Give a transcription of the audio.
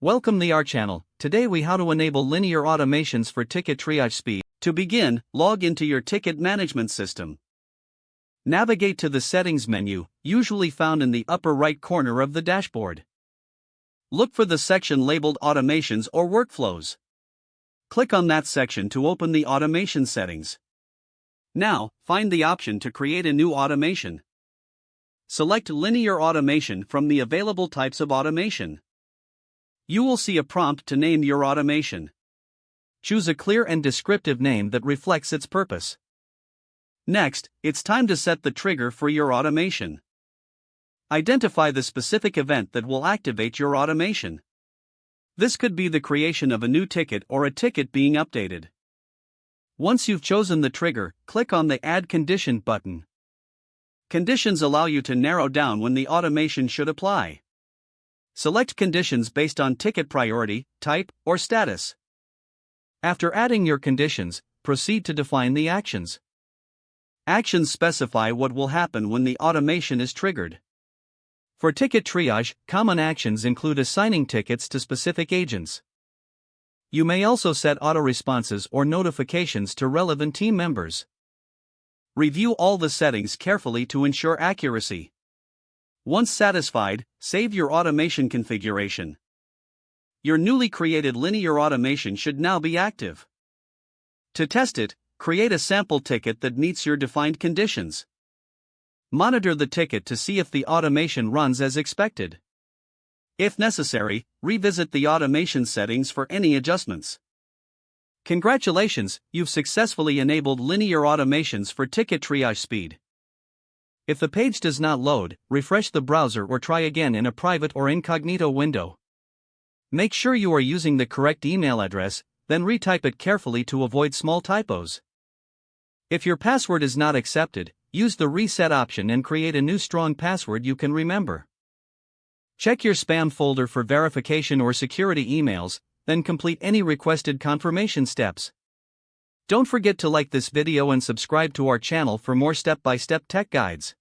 Welcome to our channel. Today we how to enable linear automations for ticket triage speed. To begin, log into your ticket management system. Navigate to the settings menu, usually found in the upper right corner of the dashboard. Look for the section labeled Automations or Workflows. Click on that section to open the automation settings. Now, find the option to create a new automation. Select Linear Automation from the available types of automation. You will see a prompt to name your automation. Choose a clear and descriptive name that reflects its purpose. Next, it's time to set the trigger for your automation. Identify the specific event that will activate your automation. This could be the creation of a new ticket or a ticket being updated. Once you've chosen the trigger, click on the Add Condition button. Conditions allow you to narrow down when the automation should apply. Select conditions based on ticket priority, type, or status. After adding your conditions, proceed to define the actions. Actions specify what will happen when the automation is triggered. For ticket triage, common actions include assigning tickets to specific agents. You may also set auto-responses or notifications to relevant team members. Review all the settings carefully to ensure accuracy. Once satisfied, save your automation configuration. Your newly created linear automation should now be active. To test it, create a sample ticket that meets your defined conditions. Monitor the ticket to see if the automation runs as expected. If necessary, revisit the automation settings for any adjustments. Congratulations, you've successfully enabled linear automations for ticket triage speed. If the page does not load, refresh the browser or try again in a private or incognito window. Make sure you are using the correct email address, then retype it carefully to avoid small typos. If your password is not accepted, use the reset option and create a new strong password you can remember. Check your spam folder for verification or security emails, then complete any requested confirmation steps. Don't forget to like this video and subscribe to our channel for more step-by-step tech guides.